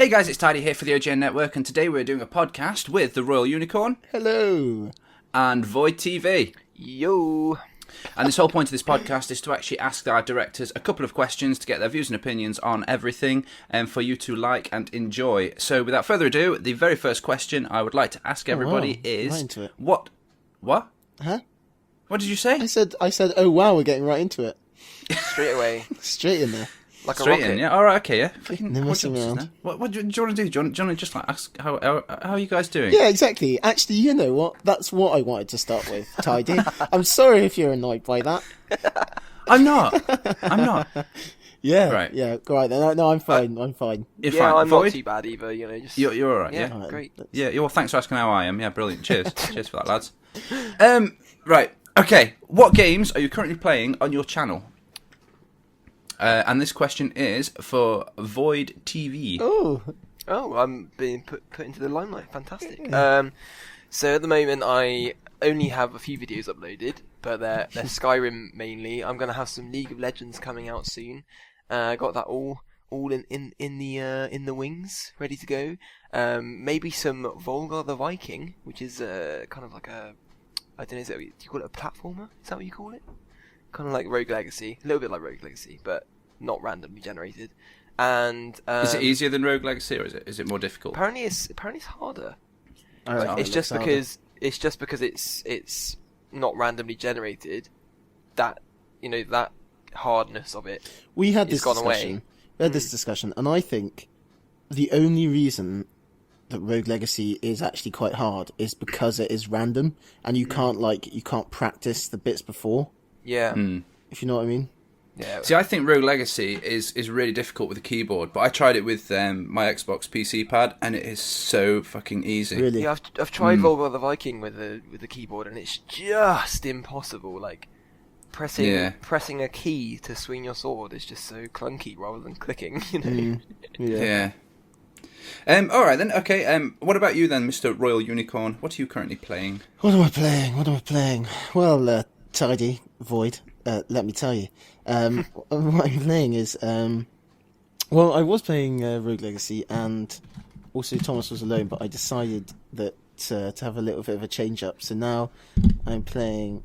Hey guys, it's Tidy here for the OGN Network, and today we're doing a podcast with the Royal Unicorn. Hello. And VoidTV. Yo. And this whole point of this podcast is to actually ask our directors a couple of questions to get their views and opinions on everything and for you to like and enjoy. So without further ado, the very first question I would like to ask everybody is... Right into it. What? Huh? What did you say? I said, oh wow, we're getting right into it. Straight away. Straight in there. Like Straight a rocket. in, yeah. All right, okay, yeah. No messing around. What do you want to do? Do you want to just like ask how are you guys doing? Yeah, exactly. Actually, you know what? That's what I wanted to start with, Tidy. I'm sorry if you're annoyed by that. I'm not. Yeah. Right. Yeah. Right then. No, I'm fine. I'm fine. You're Yeah, fine. I'm Void? not too bad either. You know, just You're all right. yeah, Yeah. great. Yeah. Well, thanks for asking how I am. Yeah, brilliant. Cheers. Cheers for that, lads. Right. Okay. What games are you currently playing on your channel? And this question is for VoidTV. Oh. Oh, I'm being put into the limelight. Fantastic. So at the moment, I only have a few videos uploaded, but they're Skyrim mainly. I'm gonna have some League of Legends coming out soon. Got that all in the wings, ready to go. Maybe some Volga the Viking, which is kind of like a, I don't know, do you call it a platformer? Is that what you call it? Kind of like Rogue Legacy, a little bit like Rogue Legacy, but not randomly generated. And Is it easier than Rogue Legacy, or is it more difficult? apparently it's harder. Oh, It's just harder. because it's not randomly generated. That that hardness of it. We had It's this gone discussion. away. We had this discussion, and I think the only reason that Rogue Legacy is actually quite hard is because it is random, and you can't practice the bits before. Yeah. If you know what I mean. Yeah. See, I think Rogue Legacy is really difficult with the keyboard, but I tried it with my Xbox PC pad, and it is so fucking easy. Really. Yeah, I've tried Volga the Viking with the keyboard, and it's just impossible. Like pressing a key to swing your sword is just so clunky rather than clicking. You know. Yeah. All right then. Okay. What about you then, Mr. Royal Unicorn? What are you currently playing? What am I playing? Well, Tidy, Void, let me tell you. What I'm playing is, I was playing Rogue Legacy, and also Thomas was alone, but I decided that to have a little bit of a change up. So now I'm playing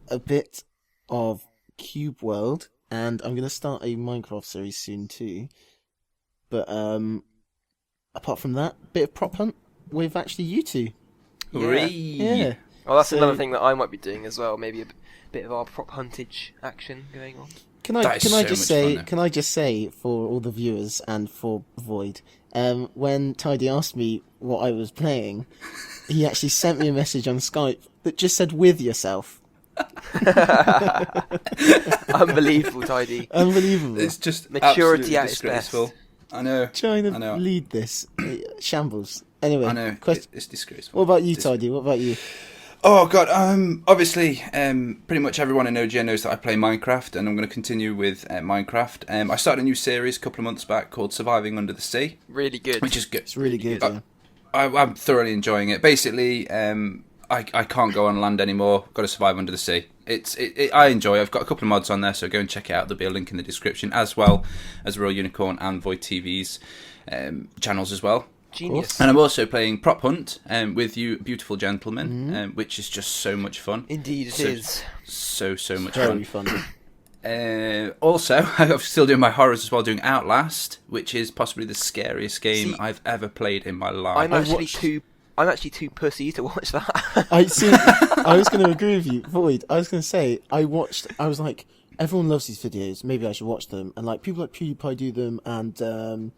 a bit of Cube World, and I'm going to start a Minecraft series soon too. But apart from that, bit of prop hunt with actually you two. Hooray! Yeah. Well, that's So- another thing that I might be doing as well. Maybe a bit of our prop huntage action going on. Can That I is so just much fun, say? though. Can I just say for all the viewers and for Void, when Tidy asked me what I was playing, he actually sent me a message on Skype that just said "with yourself." Unbelievable, Tidy. Unbelievable. It's just Maturity absolutely at its disgraceful. best. I know. Trying I know. to lead this shambles. Anyway, I know. It's disgraceful. what about you, Tidy? What about you? Oh god, obviously, pretty much everyone in OGN knows that I play Minecraft, and I'm going to continue with Minecraft. I started a new series a couple of months back called Surviving Under the Sea, Really good. which is good. It's really good. good. Yeah. I'm thoroughly enjoying it. Basically, I can't go on land anymore. Got to survive under the sea. I enjoy it. I've got a couple of mods on there, so go and check it out. There'll be a link in the description, as well as Royal Unicorn and VoidTV's channels as well. Genius. And I'm also playing Prop Hunt with you beautiful gentlemen, which is just so much fun. Indeed, it is. So much Very fun. fun. Also, I'm still doing my horrors as well, doing Outlast, which is possibly the scariest game I've ever played in my life. I'm actually too pussy to watch that. I was going to agree with you, Void. I was going to say I was like, everyone loves these videos. Maybe I should watch them. And like people like PewDiePie do them. And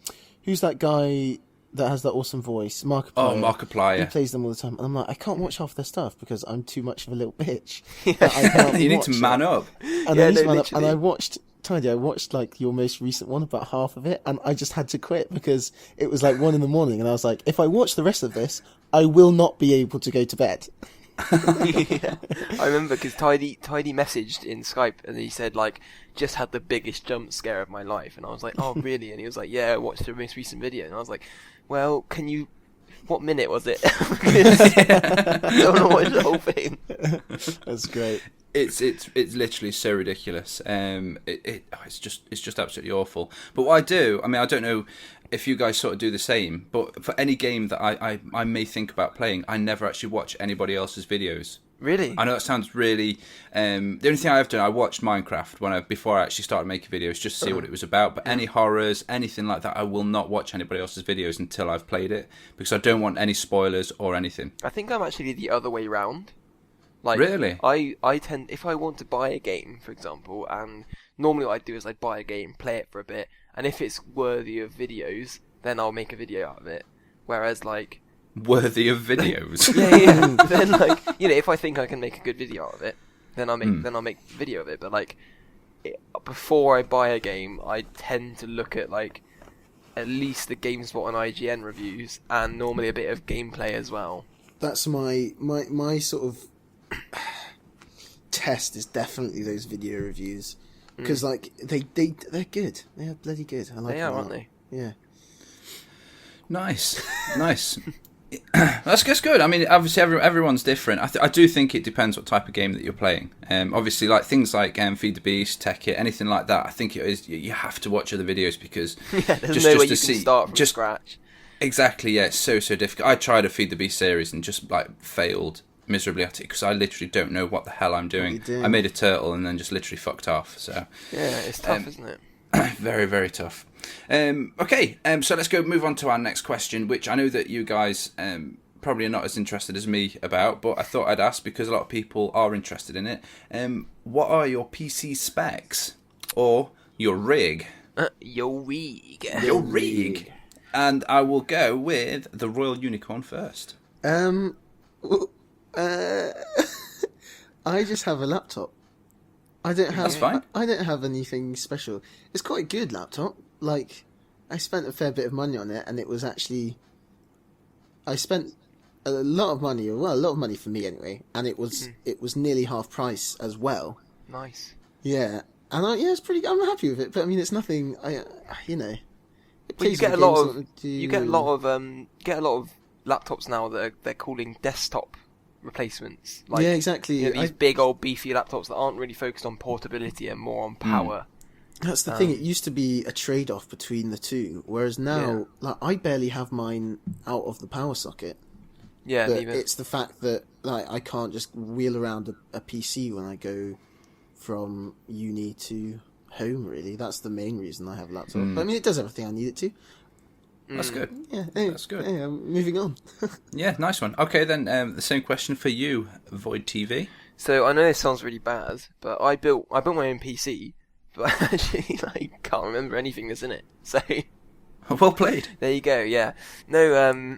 who's that guy that has that awesome voice? Markiplier. Oh, Markiplier. He plays them all the time. And I'm like, I can't watch half their stuff because I'm too much of a little bitch. You need to man up. And Yeah, I need to no, man up. And literally. I watched like your most recent one, about half of it, and I just had to quit because it was like 1 a.m, and I was like, if I watch the rest of this, I will not be able to go to bed. Yeah. I remember because Tidy messaged in Skype and he said like just had the biggest jump scare of my life, and I was like, oh really? And he was like, yeah, I watched the most recent video, and I was like, well, can you what minute was it? I don't want to watch the whole thing. That's great. It's literally so ridiculous. It's just absolutely awful. But what I do, I mean, I don't know if you guys sort of do the same, but for any game that I may think about playing, I never actually watch anybody else's videos. Really? I know that sounds really. The only thing I've done, I watched Minecraft before I actually started making videos just to see what it was about. But any horrors, anything like that, I will not watch anybody else's videos until I've played it because I don't want any spoilers or anything. I think I'm actually the other way round. Like, really? I tend, if I want to buy a game, for example, and normally what I do is I buy a game, play it for a bit, and if it's worthy of videos, then I'll make a video out of it. Whereas, like... Worthy of videos? yeah. Then, like, you know, if I think I can make a good video out of it, then I'll make a video of it. But, like, before I buy a game, I tend to look at, like, at least the GameSpot and IGN reviews, and normally a bit of gameplay as well. That's my sort of test is definitely those video reviews because like they're good. They are bloody good. I like they them are, aren't they? Yeah. Nice. That's good. I mean, obviously everyone's different. I do think it depends what type of game that you're playing. Obviously, like things like Feed the Beast, Tech It, anything like that. I think it is you have to watch other videos because there's no way you can start from scratch. Exactly. Yeah, it's so difficult. I tried a Feed the Beast series and just like failed miserably at it because I literally don't know what the hell I'm doing. I made a turtle and then just literally fucked off. So yeah, it's tough, isn't it? Very, very tough. Okay, so let's move on to our next question, which I know that you guys probably are not as interested as me about, but I thought I'd ask because a lot of people are interested in it. What are your PC specs or your rig? Your rig. Your rig. And I will go with the Royal Unicorn first. I just have a laptop. I don't have. That's fine. I don't have anything special. It's quite a good laptop. Like, I spent a fair bit of money on it, and it was actually. I spent a lot of money. Well, a lot of money for me anyway, and it was nearly half price as well. Nice. Yeah, and it's pretty. I'm happy with it, but I mean, it's nothing. You know. Well, you get a lot of laptops now that they're calling desktop replacements. Like, yeah, exactly. You know, these big old beefy laptops that aren't really focused on portability and more on power. That's the thing. It used to be a trade-off between the two, whereas now, like, I barely have mine out of the power socket. Yeah, but it's the fact that like I can't just wheel around a PC when I go from uni to home. Really, that's the main reason I have a laptop. But I mean, it does everything I need it to. That's good. Yeah, that's good. Yeah, moving on. Yeah, nice one. Okay, then the same question for you, VoidTV. So I know this sounds really bad, but I built my own PC, but actually I can't remember anything that's in it. So well played. There you go. Yeah. No.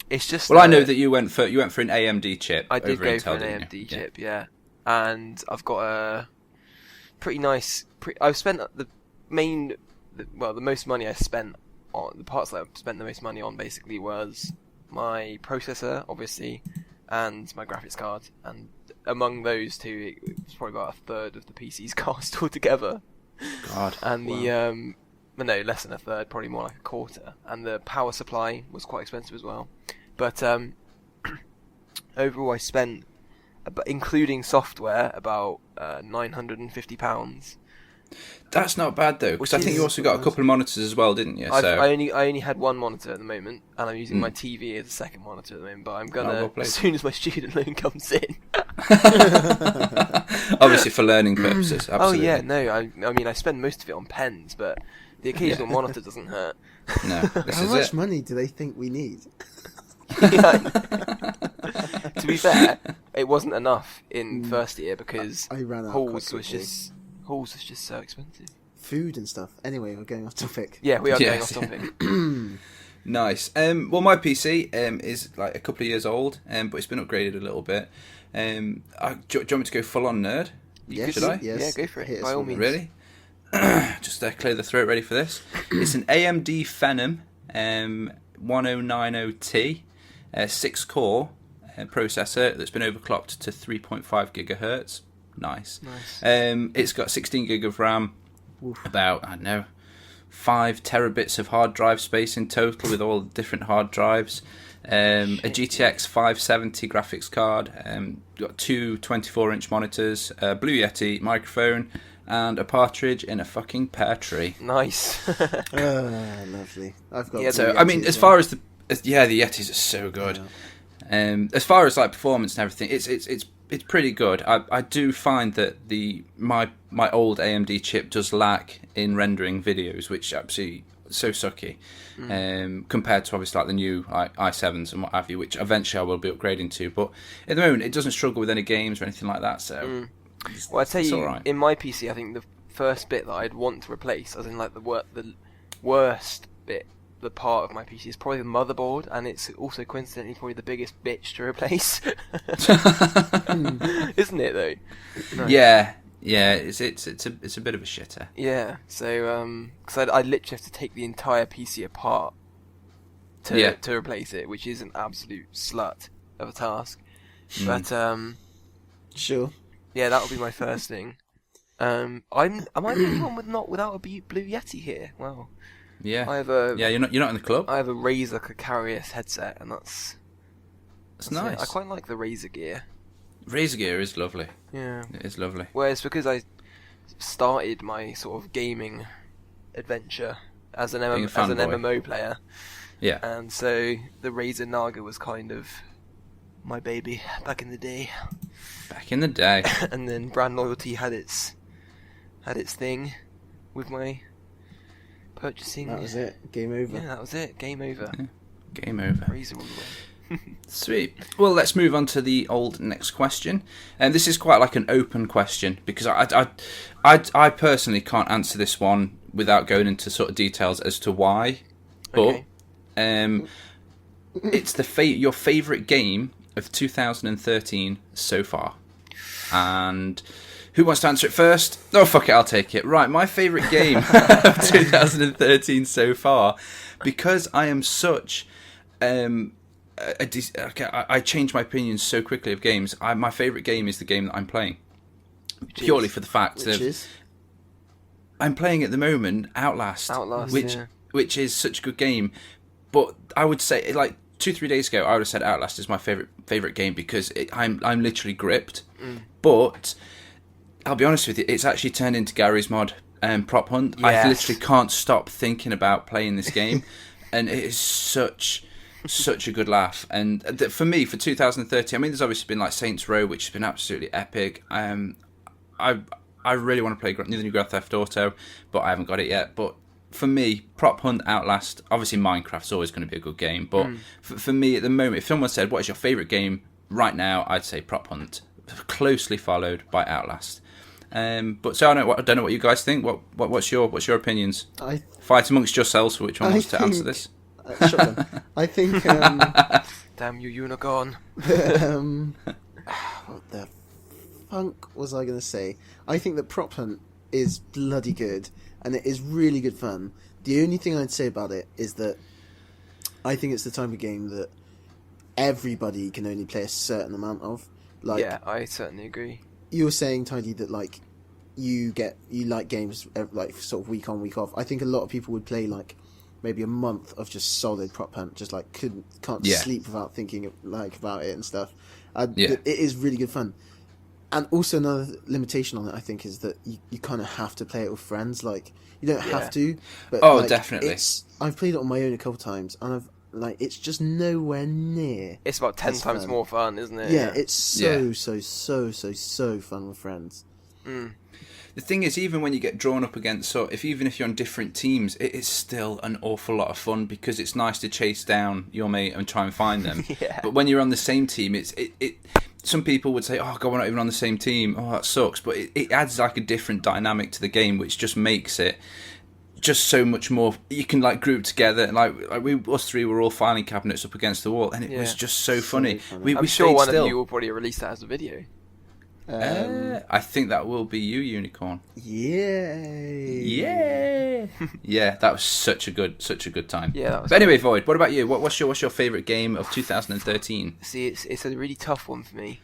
It's just. Well, I know that you went for an AMD chip. I did over go Intel, for an AMD chip. Yeah. And I've got a pretty nice. I've spent the most money I spent on the parts that I've spent the most money on basically was my processor, obviously, and my graphics card. And among those two, it was probably about a third of the PC's cost altogether. God. And no, less than a third, probably more like a quarter. And the power supply was quite expensive as well. But overall, I spent, including software, about £950. That's not bad though, because I think you also got a couple of monitors as well, didn't you? I only had one monitor at the moment, and I'm using my TV as a second monitor at the moment. But I'm gonna, as soon as my student loan comes in. Obviously for learning purposes. Absolutely. Oh yeah, no, I mean I spend most of it on pens, but the occasional monitor doesn't hurt. No, How much money do they think we need? To be fair, it wasn't enough in first year because I ran out halls was just so expensive. Food and stuff. Anyway, we're going off topic. Yeah, we are going off topic. Nice. Well, my PC is like a couple of years old, but it's been upgraded a little bit. Do you want me to go full on nerd? Yes. Should I? Yes. Yeah, go for it. By all means. Really? Just clear the throat. Ready for this? It's an AMD Phenom 1090T 6-core processor that's been overclocked to 3.5 gigahertz. Nice. It's got 16 gig of RAM, about 5 terabits of hard drive space in total with all the different hard drives. a GTX 570 graphics card, got two 24-inch monitors, a Blue Yeti microphone, and a partridge in a fucking pear tree. Nice. Lovely. I've got. Yeah, So I mean, as far as the Yetis are so good. Yeah. As far as like performance and everything, it's pretty good. I do find that my old AMD chip does lack in rendering videos, which absolutely so sucky. Compared to obviously like the new i7s and what have you, which eventually I will be upgrading to. But at the moment, it doesn't struggle with any games or anything like that. So, well, I tell you, right. in my PC, I think the first bit that I'd want to replace, as in like the worst bit, the part of my PC is probably the motherboard, and it's also coincidentally probably the biggest bitch to replace. Isn't it though? No. Yeah, it's a bit of a shitter. Yeah, so because I literally have to take the entire PC apart to replace it, which is an absolute slut of a task. But Sure. yeah, that'll be my first thing. Am I the only one without a Blue Yeti here? Wow. Yeah. I have a you're not in the club. I have a Razer Kakarius headset, and that's nice. it. I quite like the Razer gear. Razer gear is lovely. Yeah. It is lovely. Whereas because I started my sort of gaming adventure as an MMO player. Yeah. And so the Razer Naga was kind of my baby back in the day. Back in the day. And then brand loyalty had its thing with my purchasing. That was it. Game over. Yeah, that was it. Game over. Yeah. Game over. Razer all the way. Sweet. Well, let's move on to the next question. And this is quite like an open question because I personally can't answer this one without going into sort of details as to why. But it's your favourite game of 2013 so far. And who wants to answer it first? Oh, fuck it, I'll take it. Right, my favourite game of 2013 so far, because I am such... I change my opinion so quickly of games. My favourite game is the game that I'm playing. Purely for the fact that I'm playing at the moment Outlast, which is such a good game. But I would say, like 2-3 days ago, I would have said Outlast is my favourite game because I'm literally gripped. But I'll be honest with you, it's actually turned into Gary's mod Prop Hunt. Yes. I literally can't stop thinking about playing this game, and it is such a good laugh. And for me, for 2013, I mean, there's obviously been like Saints Row, which has been absolutely epic. I really want to play the new Grand Theft Auto, but I haven't got it yet. But for me, Prop Hunt, Outlast, obviously Minecraft's always going to be a good game. But for me at the moment, if someone said, what is your favourite game right now, I'd say Prop Hunt, closely followed by Outlast. But so I don't know what you guys think. What's your opinions? Fight amongst yourselves for which one wants to answer this. Shotgun. I think. Damn you, unicorn. What the funk was I going to say? I think that Prop Hunt is bloody good, and it is really good fun. The only thing I'd say about it is that I think it's the type of game that everybody can only play a certain amount of. Like, yeah, I certainly agree. You were saying, Tidy, that like you like games like sort of week on, week off. I think a lot of people would play like maybe a month of just solid Prop Hunt, just like can't sleep without thinking like about it and stuff. It is really good fun. And also another limitation on it, I think, is that you kind of have to play it with friends. Like, you don't have to, but definitely. I've played it on my own a couple times, and it's just nowhere near. It's about 10 times more fun, isn't it? Yeah, it's so fun with friends. The thing is, even when you get drawn up against, even if you're on different teams, it is still an awful lot of fun because it's nice to chase down your mate and try and find them. But when you're on the same team, some people would say, "Oh, God, we're not even on the same team. Oh, that sucks." But it adds like a different dynamic to the game, which just makes it just so much more. You can like group together, and like us three were all filing cabinets up against the wall, and it was just so funny. I'm sure one of you will probably release that as a video. I think that will be you, Unicorn. Yeah. Yeah, that was such a good time. Yeah. But anyway, Void, what about you? What's your favourite game of 2013? See, it's a really tough one for me,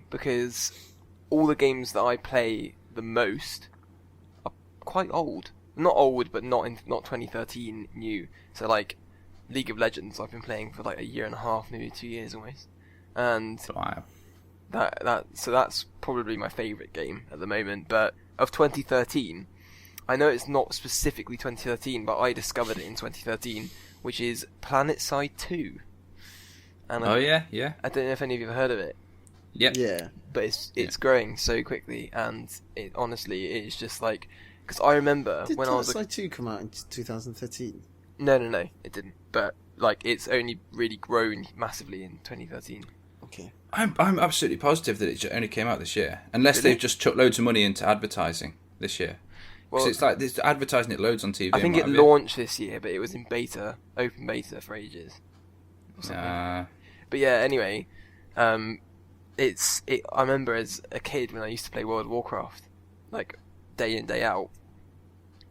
because all the games that I play the most are quite old. Not old, but not 2013 new. So like, League of Legends. I've been playing for like a year and a half, maybe 2 years almost, and Wow. so that's probably my favourite game at the moment. But of 2013, I know it's not specifically 2013, but I discovered it in 2013, which is PlanetSide 2. And yeah. I don't know if any of you have heard of it. Yep. Yeah. But it's growing so quickly, and it honestly is just like, because I remember Did when I was PlanetSide 2 come out in 2013? No, it didn't. But like, it's only really grown massively in 2013. Okay. I'm absolutely positive that it only came out this year, unless Really? they've just chucked loads of money into advertising this year. Because Well, it's like there's advertising it loads on TV. I think and it what have you. launched this year, but it was in open beta for ages. Or something. But yeah, anyway, I remember as a kid when I used to play World of Warcraft, like day in day out.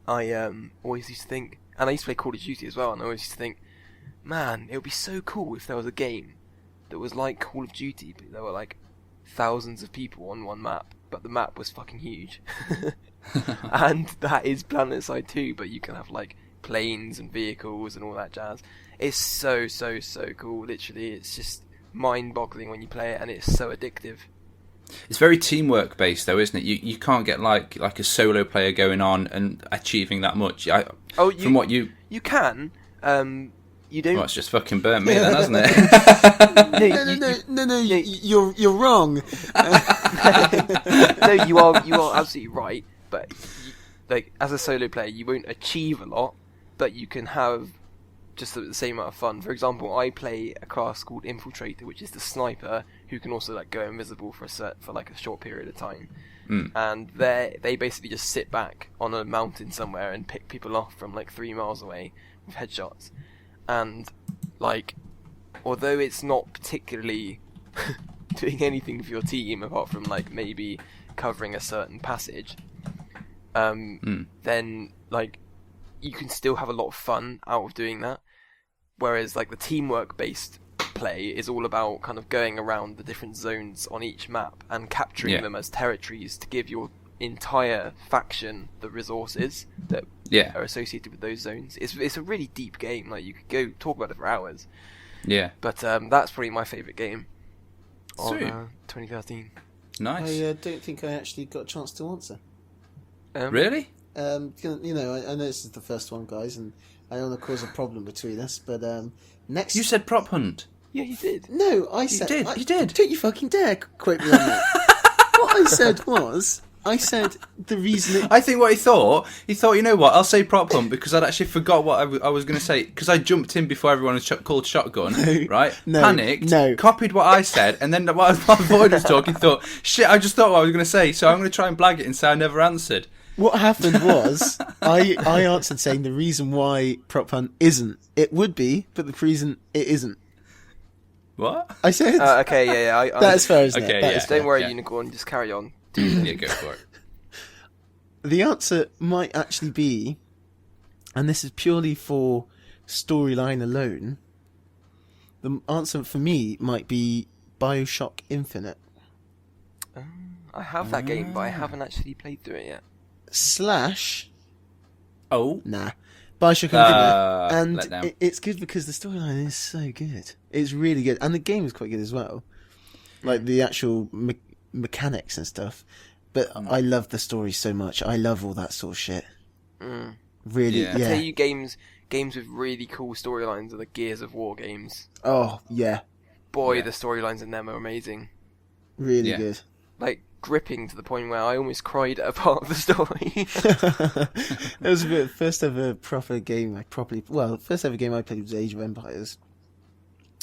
I always used to think, and I used to play Call of Duty as well, and I always used to think, man, it would be so cool if there was a game that was like Call of Duty, but there were like thousands of people on one map, but the map was fucking huge. And that is PlanetSide 2, but you can have like planes and vehicles and all that jazz. It's so cool, literally. It's just mind-boggling when you play it, and it's so addictive. It's very teamwork based, though, isn't it? You can't get like a solo player going on and achieving that much. From what you can. You don't. Well, it's just fucking burnt me, then, hasn't it? No, you're wrong. No, you are absolutely right. But like, as a solo player, you won't achieve a lot, but you can have just the same amount of fun. For example, I play a class called Infiltrator, which is the sniper who can also like go invisible for like a short period of time. And they basically just sit back on a mountain somewhere and pick people off from like 3 miles away with headshots. And like, although it's not particularly doing anything for your team apart from like maybe covering a certain passage, then like you can still have a lot of fun out of doing that. Whereas like the teamwork based play is all about kind of going around the different zones on each map and capturing them as territories to give your entire faction the resources that are associated with those zones. It's a really deep game. Like, you could go talk about it for hours. Yeah. But that's probably my favourite game of Sweet. 2013. Nice. I don't think I actually got a chance to answer. Really? You know, I know this is the first one, guys, and I don't want to cause a problem between us, but next... You said Prop Hunt. Yeah, you did. No, I said... You did. Don't you fucking dare quote me on that. What I said was... I said the reason... I think what he thought, you know what, I'll say Prop Hunt because I'd actually forgot what I was going to say, because I jumped in before everyone was called Shotgun, right? Panicked, copied what I said, and then while Void was talking, thought, shit, I just thought what I was going to say, so I'm going to try and blag it and say I never answered. What happened was, I answered saying the reason why Prop Hunt isn't. It would be, but the reason it isn't. What? I said... okay, yeah. That's fair, isn't okay, it? yeah. Don't worry, Unicorn, just carry on. Yeah, go for it. The answer might actually be, and this is purely for storyline alone, the answer for me might be BioShock Infinite. I have that game, but I haven't actually played through it yet. Slash... Oh. Nah. BioShock Infinite. And it's good because the storyline is so good. It's really good. And the game is quite good as well. Like, the actual mechanics and stuff. But I love the story so much. I love all that sort of shit. Really, yeah. I tell you, games with really cool storylines are the Gears of War games. Oh, yeah. Boy, the storylines in them are amazing. Really good. Like, gripping to the point where I almost cried at a part of the story. It was the first ever proper game first ever game I played was Age of Empires.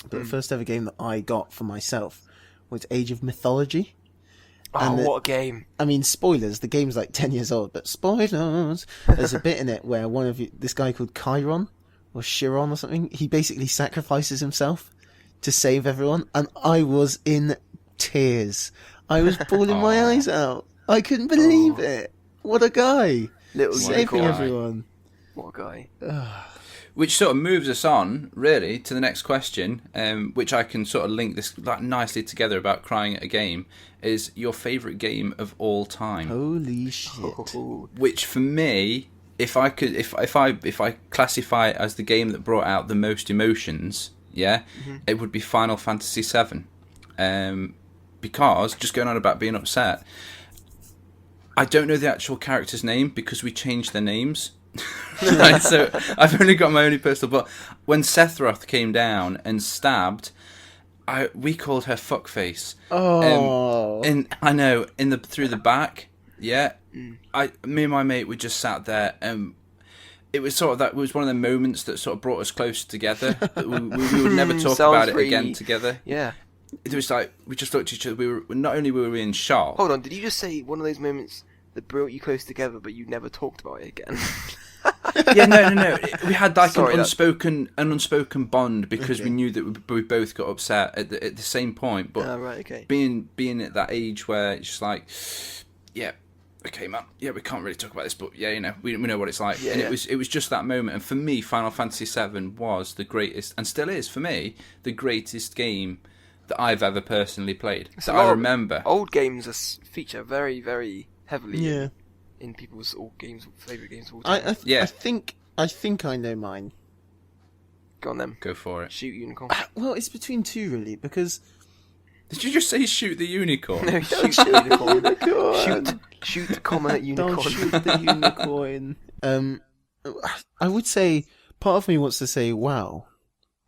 But the first ever game that I got for myself was Age of Mythology. What a game. I mean, spoilers, the game's like 10 years old, but spoilers! There's a bit in it where this guy called Chiron, or Chiron or something, he basically sacrifices himself to save everyone, and I was in tears. I was bawling my eyes out. I couldn't believe it. What a guy. Saving everyone. What a guy. Which sort of moves us on, really, to the next question, which I can sort of link this nicely together about crying at a game, is your favourite game of all time. Holy shit. Which, for me, if I could, if I classify it as the game that brought out the most emotions, it would be Final Fantasy VII. Because just going on about being upset, I don't know the actual character's name because we changed their names. Right, so I've only got my own personal. But when Sephiroth came down and stabbed, we called her fuckface. Oh, I know through the back. Yeah, me and my mate, we just sat there. It was sort of that. It was one of the moments that sort of brought us closer together. That we would never talk about it again together. Yeah. It was like we just looked at each other. We were not only were we in shock. Hold on, did you just say one of those moments that brought you close together, but you never talked about it again? Yeah, no. We had like Sorry, an unspoken bond because we knew that we both got upset at the same point. But right, okay. being at that age where it's just like, yeah, okay, man, yeah, we can't really talk about this, but yeah, we know what it's like. Yeah, and it was just that moment. And for me, Final Fantasy VII was the greatest, and still is for me, the greatest game that I've ever personally played. So I remember old games feature very, very heavily in people's favourite games of all time. I think I know mine. Go on then. Go for it. Shoot Unicorn. Well, it's between two really, because did you just say shoot the unicorn? No, shoot the unicorn. Shoot, comma, unicorn. Don't shoot the unicorn. I would say part of me wants to say wow,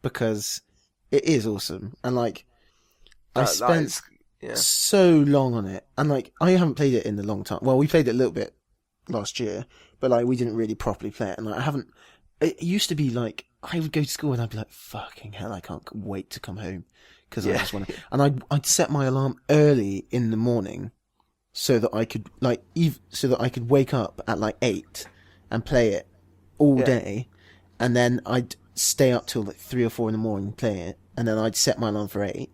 because it is awesome, and like I spent so long on it, and like I haven't played it in a long time. Well, we played it a little bit last year, but like we didn't really properly play it, and like, I haven't. It used to be like I would go to school and I'd be like, "Fucking hell, I can't wait to come home," because I just want to. And I'd set my alarm early in the morning so that I could wake up at like 8 and play it all day, and then I'd stay up till like 3 or 4 in the morning and play it, and then I'd set my alarm for 8.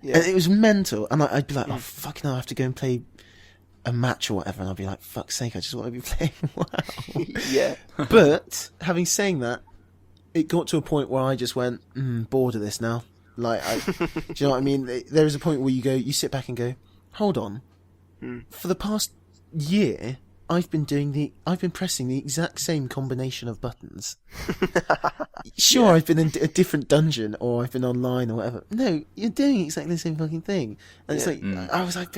Yeah. And it was mental, and I'd be like, "Oh fucking hell, I have to go and play a match or whatever," and I'd be like, "Fuck's sake, I just want to be playing WoW." Yeah. But having saying that, it got to a point where I just went bored of this now. Like, do you know what I mean? There is a point where you sit back and go, "Hold on, for the past year, I've been pressing the exact same combination of buttons. Sure, I've been in a different dungeon, or I've been online, or whatever. No, you're doing exactly the same fucking thing." And it's like, I was like,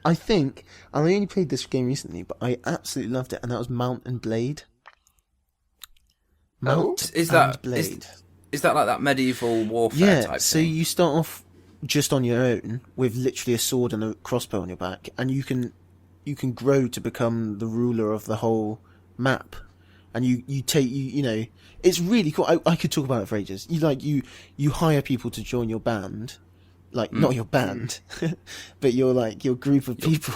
I think, and I only played this game recently, but I absolutely loved it, and that was Mount and Blade. Is that like that medieval warfare type so thing? you start off just on your own with literally a sword and a crossbow on your back, and you can grow to become the ruler of the whole map, and you it's really cool. I could talk about it for ages. You hire people to join your band, like not your band, but your group of people,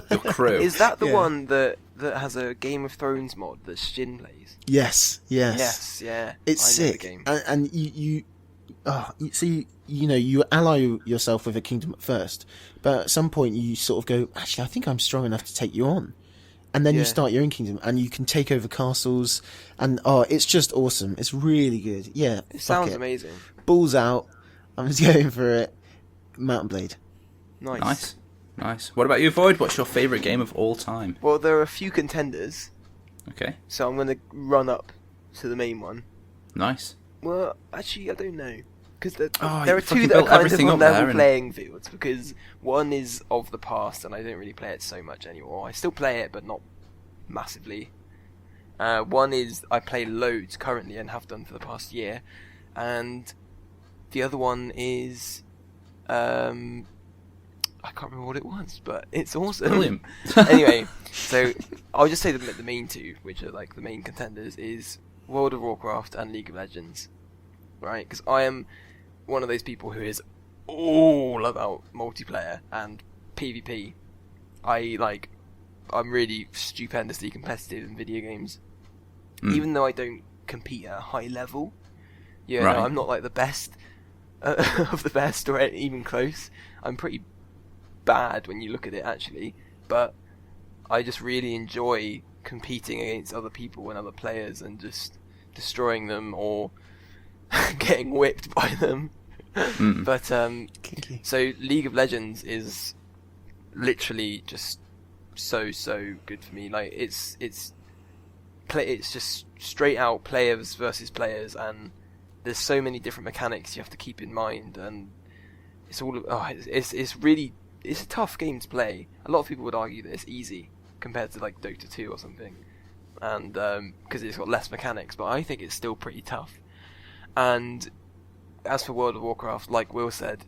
your crew. Is that the one that has a Game of Thrones mod that Shin plays? Yes, yeah. It's I sick. Know the game. And you ally yourself with a kingdom at first, but at some point you sort of go, actually, I think I'm strong enough to take you on. And then you start your own kingdom, and you can take over castles, and it's just awesome. It's really good. Yeah, it sounds amazing. Balls out. I'm just going for it. Mount & Blade. Nice. What about you, Void? What's your favourite game of all time? Well, there are a few contenders. Okay. So I'm going to run up to the main one. Nice. Well, actually, I don't know. Because there are two that are kind of on level playing fields. Because one is of the past, and I don't really play it so much anymore. I still play it, but not massively. One is I play loads currently and have done for the past year. And the other one is... I can't remember what it was, but it's awesome. Brilliant. Anyway, so I'll just say the main two, which are like the main contenders, is World of Warcraft and League of Legends, right? Because I am one of those people who is all about multiplayer and PvP. I'm really stupendously competitive in video games, even though I don't compete at a high level. You know, I'm not like the best of the best or even close. I'm pretty bad when you look at it actually, but I just really enjoy competing against other people and other players and just destroying them or getting whipped by them. But so League of Legends is literally just so good for me. Like it's It's just straight out players versus players, and there's so many different mechanics you have to keep in mind, and it's all it's really a tough game to play. A lot of people would argue that it's easy compared to like Dota 2 or something, and because it's got less mechanics, but I think it's still pretty tough. And as for World of Warcraft, like Will said,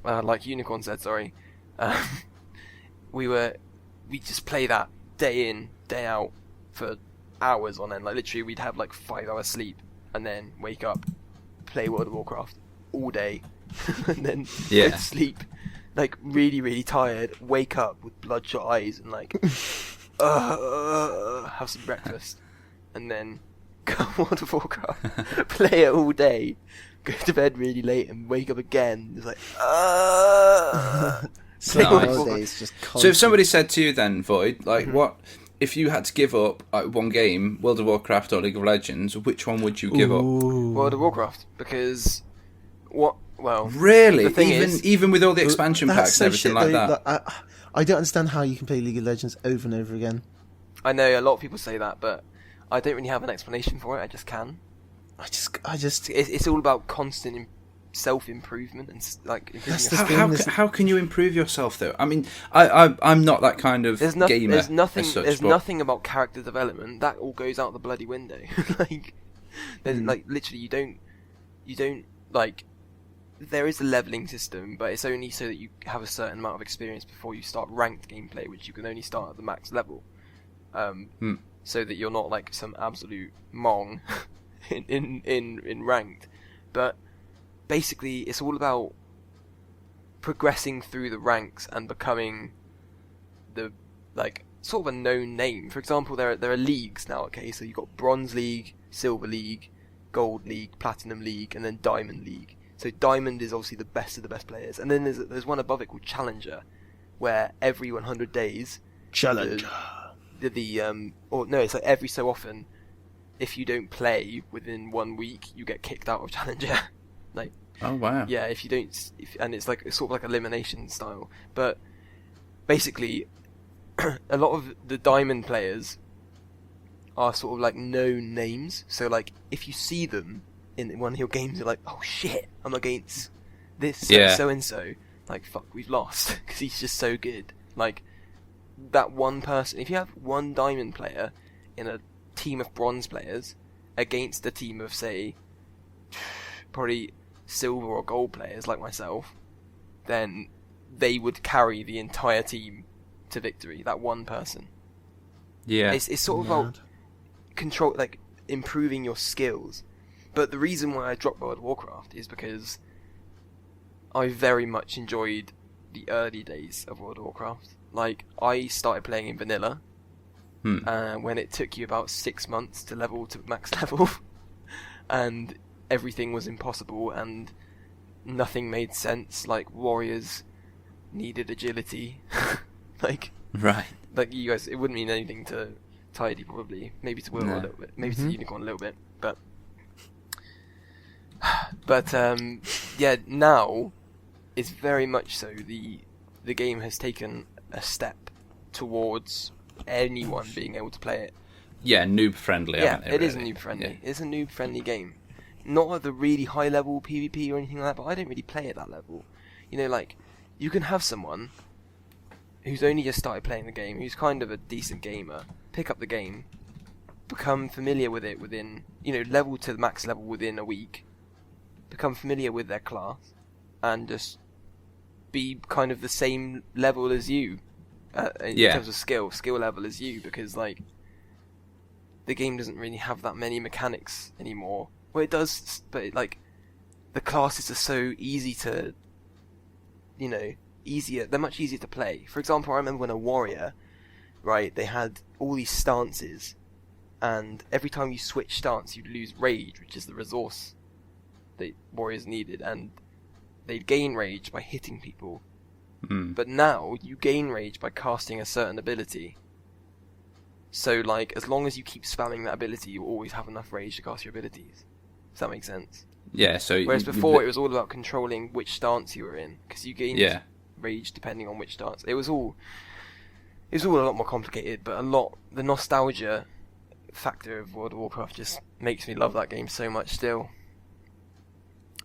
like Unicorn said, sorry, we just play that day in, day out for hours on end. Like literally, we'd have like 5 hours sleep and then wake up, play World of Warcraft all day, and then go to sleep, like really, really tired. Wake up with bloodshot eyes and like have some breakfast, and then go World of Warcraft, play it all day, go to bed really late, and wake up again. It's like So nowadays, just So if somebody said to you then, Void, like what if you had to give up one game, World of Warcraft or League of Legends, which one would you give up? World of Warcraft, because really, the thing even with all the expansion packs and everything like that. I don't understand how you can play League of Legends over and over again. I know a lot of people say that, but I don't really have an explanation for it. I just can. It's all about constant self-improvement and like improving yourself. How can you improve yourself though? I mean, I'm not that kind of gamer. There's nothing about character development. That all goes out the bloody window. like literally you don't like. There is a leveling system, but it's only so that you have a certain amount of experience before you start ranked gameplay, which you can only start at the max level. So that you're not like some absolute mong in ranked. But basically, it's all about progressing through the ranks and becoming the like sort of a known name. For example, there are leagues now. Okay, so you've got Bronze League, Silver League, Gold League, Platinum League, and then Diamond League. So Diamond is obviously the best of the best players, and then there's one above it called Challenger, where every 100 days, Challenger. It's like every so often, if you don't play within 1 week, you get kicked out of Challenger. Like, oh wow, yeah, if you don't, and it's sort of like elimination style. But basically, a lot of the Diamond players are sort of like known names. So like, if you see them in one of your games, you're like, oh shit, I'm against this so and so. Like, fuck, we've lost because he's just so good. Like, that one person. If you have one Diamond player in a team of Bronze players against a team of, say, probably Silver or Gold players like myself, then they would carry the entire team to victory. That one person. Yeah, it's sort of about control, like improving your skills. But the reason why I dropped World of Warcraft is because I very much enjoyed the early days of World of Warcraft. Like, I started playing in vanilla, when it took you about 6 months to level to max level, and everything was impossible, and nothing made sense. Like, warriors needed agility. Like, you guys, it wouldn't mean anything to Tidy, probably. Maybe to Will a little bit. Maybe to Unicorn a little bit. But now it's very much so the game has taken a step towards anyone being able to play it. Yeah, noob friendly. Yeah, it is noob friendly. Yeah. It's a noob friendly game. Not at the really high level PvP or anything like that, but I don't really play at that level. You know, like, you can have someone who's only just started playing the game, who's kind of a decent gamer, pick up the game, become familiar with it within, level to the max level within a week, become familiar with their class, and just be kind of the same level as you in terms of skill level as you, because like the game doesn't really have that many mechanics anymore. Well, it does, but like the classes are so easy to, they're much easier to play. For example, I remember when a warrior, right, they had all these stances, and every time you switch stance, you'd lose rage, which is the resource that warriors needed, and they'd gain rage by hitting people. But now you gain rage by casting a certain ability. So, like, as long as you keep spamming that ability, you always have enough rage to cast your abilities. Does that make sense? Yeah. So whereas before it was all about controlling which stance you were in, because you gained rage depending on which stance. It was all It's all a lot more complicated, but the nostalgia factor of World of Warcraft just makes me love that game so much still.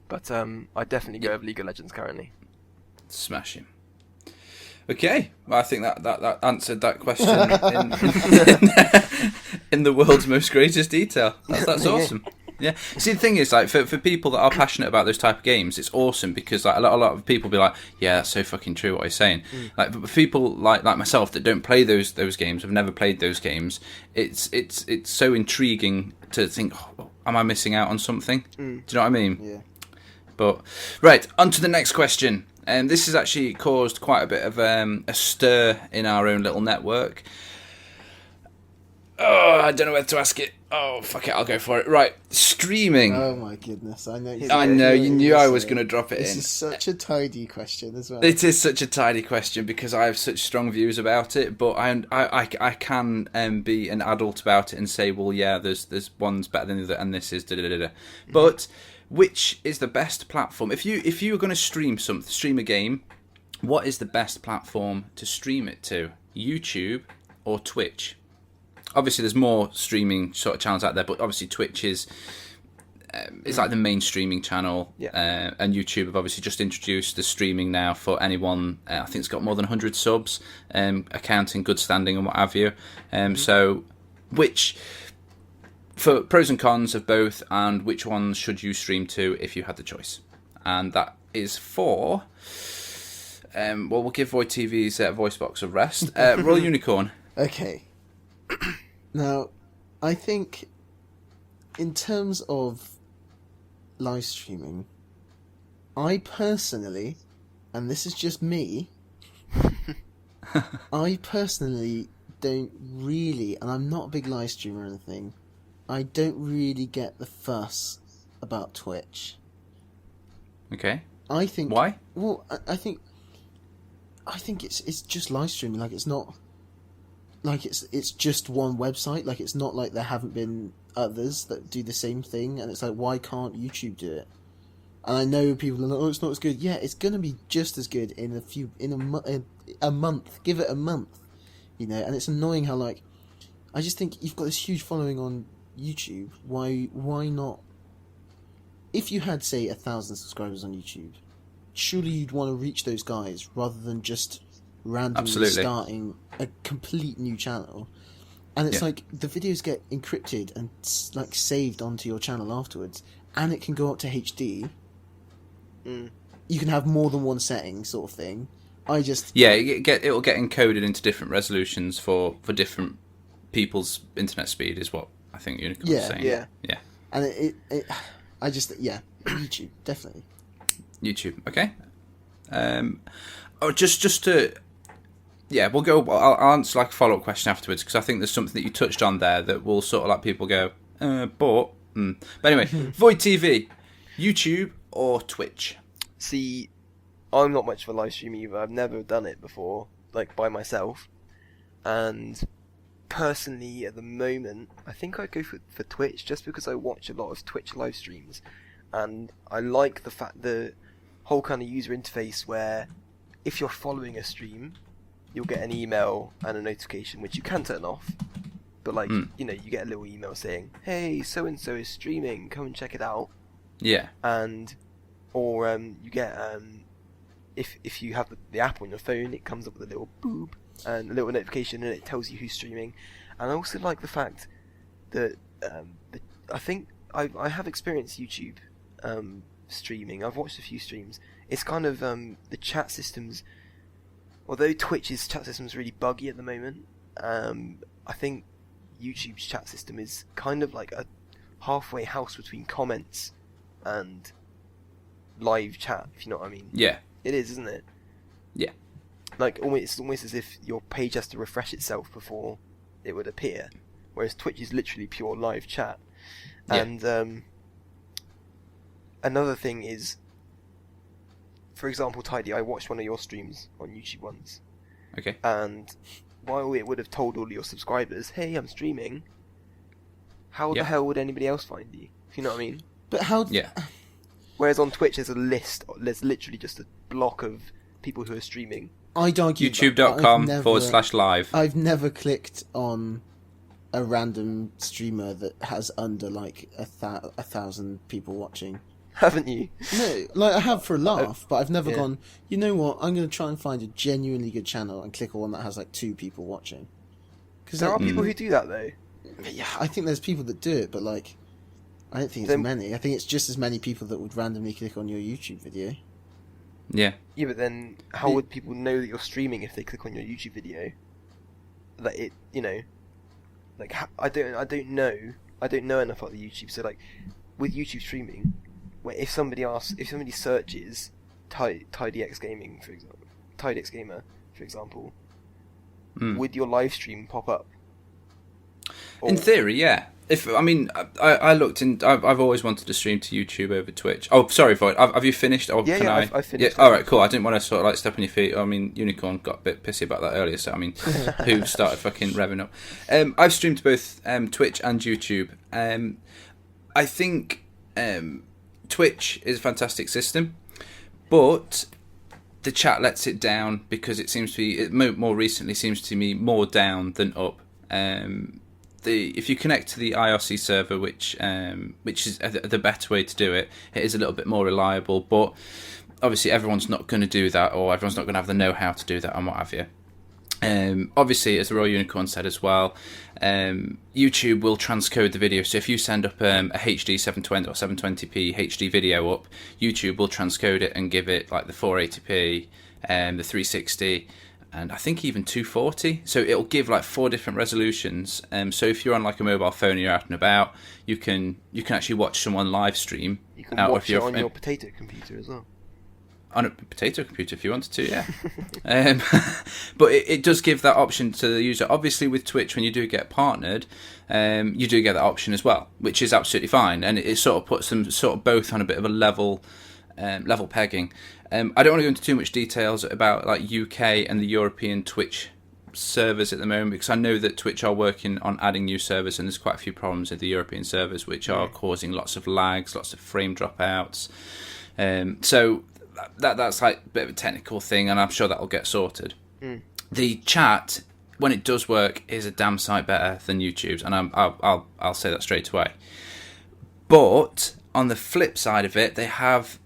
But I definitely go with League of Legends currently. Smashing. Okay, well, I think that answered that question in the world's most greatest detail. That's awesome. Yeah. See, the thing is, like, for people that are passionate about those type of games, it's awesome because like a lot of people be like, yeah, that's so fucking true what he's saying. Like, but people like myself that don't play those games, have never played those games, it's so intriguing to think, oh, am I missing out on something? Do you know what I mean? Yeah. But right, on to the next question. And this has actually caused quite a bit of a stir in our own little network. Oh, I don't know whether to ask it. Oh, fuck it, I'll go for it. Right, streaming. Oh my goodness, I know. I know, you knew I was going to drop it in. This is such a tidy question as well. It is such a tidy question because I have such strong views about it, but I can be an adult about it and say, well, yeah, there's one's better than the other, and this is da-da-da-da. But which is the best platform? If you were going to stream a game, what is the best platform to stream it to? YouTube or Twitch? Obviously, there's more streaming sort of channels out there, but obviously Twitch is it's like the main streaming channel, and YouTube have obviously just introduced the streaming now for anyone. I think it's got more than 100 subs, account in good standing and what have you. So, which for pros and cons of both, and which ones should you stream to if you had the choice? And that is for we'll give VoidTV's voice box a rest. Royal Unicorn. Okay. Now, I think in terms of live streaming, I personally, and this is just me, I personally don't really, and I'm not a big live streamer or anything, I don't really get the fuss about Twitch. Okay. I think... Why? Well, I think it's just live streaming. Like, it's not... Like, it's just one website. Like, it's not like there haven't been others that do the same thing. And it's like, why can't YouTube do it? And I know people are like, oh, it's not as good. Yeah, it's going to be just as good in a month. Give it a month. You know, and it's annoying how, like... I just think you've got this huge following on YouTube. Why not... If you had, say, 1,000 subscribers on YouTube, surely you'd want to reach those guys rather than just randomly starting a complete new channel. And it's like the videos get encrypted and like saved onto your channel afterwards, and it can go up to HD. You can have more than one setting, sort of thing. It'll get encoded into different resolutions for different people's internet speed, is what I think Unicorn's saying. Yeah. And YouTube, definitely. YouTube, okay. Just to... Yeah, we'll go... I'll answer like a follow-up question afterwards, because I think there's something that you touched on there that will sort of like people go, but anyway, Void TV, YouTube or Twitch? See, I'm not much of a live stream either. I've never done it before, like by myself. And personally, at the moment, I think I'd go for Twitch, just because I watch a lot of Twitch live streams. And I like the whole kind of user interface where if you're following a stream, you'll get an email and a notification, which you can turn off. But like, you know, you get a little email saying, hey, so-and-so is streaming, come and check it out. Yeah. Or you get, if you have the app on your phone, it comes up with a little boop and a little notification, and it tells you who's streaming. And I also like the fact that I think I have experienced YouTube streaming. I've watched a few streams. It's kind of the chat systems. Although Twitch's chat system is really buggy at the moment, I think YouTube's chat system is kind of like a halfway house between comments and live chat, if you know what I mean. Yeah. It is, isn't it? Yeah. Like, it's almost as if your page has to refresh itself before it would appear, whereas Twitch is literally pure live chat. Yeah. And another thing is, for example, Tidy, I watched one of your streams on YouTube once. Okay. And while it would have told all your subscribers, hey, I'm streaming, how the hell would anybody else find you? If you know what I mean? But how... Yeah. Whereas on Twitch, there's a list, there's literally just a block of people who are streaming, I'd argue YouTube.com/live. I've never clicked on a random streamer that has under like 1,000 people watching. Haven't you? No, like I have for a laugh, but I've never gone, you know what, I'm going to try and find a genuinely good channel and click on one that has like 2 people watching. Cause there are people who do that though. Yeah, I think there's people that do it, but like, I don't think it's many. I think it's just as many people that would randomly click on your YouTube video. Yeah. Yeah, but then how would people know that you're streaming if they click on your YouTube video? That it, you know, like I don't know enough about the YouTube. So like, with YouTube streaming, where if somebody searches TidyX Gaming for example, TidyX Gamer for example, would your live stream pop up? In theory, yeah. I looked in. I've always wanted to stream to YouTube over Twitch. Oh, sorry, Void. Have you finished? Or can I? I've finished. Yeah, all right, cool. I didn't want to sort of like step on your feet. I mean, Unicorn got a bit pissy about that earlier. So I mean, who started fucking revving up? I've streamed both Twitch and YouTube. I think Twitch is a fantastic system, but the chat lets it down because it seems to be more recently seems to me more down than up. If you connect to the IRC server, which is the better way to do it, it is a little bit more reliable. But obviously, everyone's not going to do that, or everyone's not going to have the know-how to do that, and what have you. Obviously, as the Royal Unicorn said as well, YouTube will transcode the video. So if you send up a HD 720 or 720p HD video up, YouTube will transcode it and give it like the 480p, the 360. And I think even 240. So it'll give like 4 different resolutions. So if you're on like a mobile phone and you're out and about, you can actually watch someone live stream. You can watch it on your potato computer as well. On a potato computer if you wanted to, yeah. But it does give that option to the user. Obviously with Twitch, when you do get partnered, you do get that option as well, which is absolutely fine. And it sort of puts them sort of both on a bit of a level pegging. I don't want to go into too much details about like UK and the European Twitch servers at the moment, because I know that Twitch are working on adding new servers, and there's quite a few problems with the European servers which are causing lots of lags, lots of frame dropouts. So that's like a bit of a technical thing, and I'm sure that'll get sorted. The chat, when it does work, is a damn sight better than YouTube's, and I'll say that straight away. But on the flip side of it, they have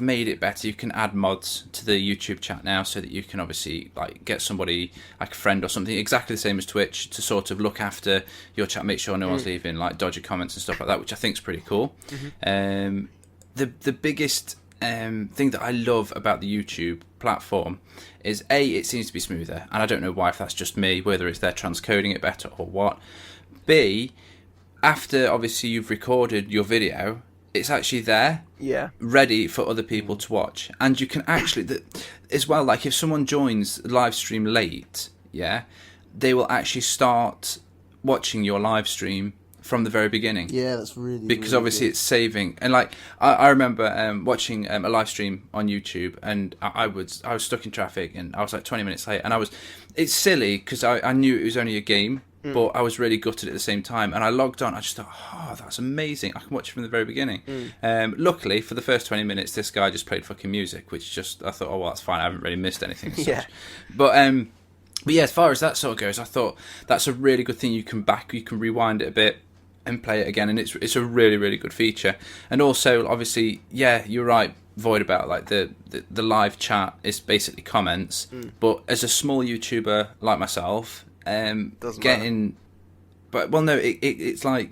made it better. You can add mods to the YouTube chat now, so that you can obviously like get somebody like a friend or something, exactly the same as Twitch, to sort of look after your chat, make sure no one's leaving like dodgy comments and stuff like that, which I think is pretty cool. The biggest thing that I love about the YouTube platform is it seems to be smoother, and I don't know why, if that's just me, whether it's they're transcoding it better or what. B, after obviously you've recorded your video, it's actually there, ready for other people to watch. And you can actually, as well, like if someone joins the live stream late, they will actually start watching your live stream from the very beginning. Yeah, that's really because really obviously good. It's saving. And like I remember watching a live stream on YouTube, and I was stuck in traffic, and I was like 20 minutes late, and it's silly because I knew it was only a game. But I was really gutted at the same time, and I logged on. I just thought, oh, that's amazing! I can watch it from the very beginning. Luckily, for the first 20 minutes, this guy just played fucking music, which just I thought, oh well, that's fine. I haven't really missed anything. As such. But yeah, as far as that sort of goes, I thought that's a really good thing. You can rewind it a bit and play it again, and it's a really really good feature. And also, obviously, yeah, you're right, Void, about like the live chat is basically comments. But as a small YouTuber like myself. It's like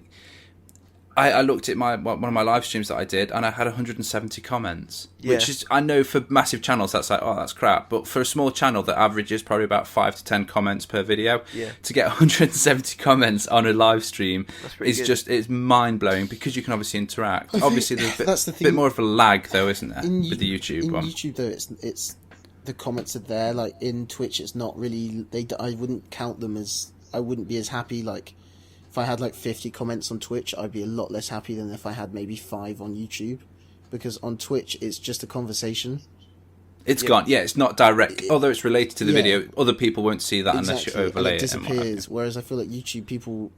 I looked at one of my live streams that I did, and I had 170 comments, which is, I know for massive channels that's like, oh, that's crap, but for a small channel that averages probably about 5 to 10 comments per video, to get 170 comments on a live stream is good. It's mind blowing, because you can obviously interact. Obviously, there's a bit more of a lag though, isn't there, with the YouTube one? YouTube though, it's the comments are there. Like in Twitch, it's not really. I wouldn't count them as. I wouldn't be as happy. Like if I had like 50 comments on Twitch, I'd be a lot less happy than if I had maybe 5 on YouTube, because on Twitch it's just a conversation. It's gone. Yeah, it's not direct. Although it's related to the video, other people won't see that unless you overlay it. It disappears. Whereas I feel like YouTube, people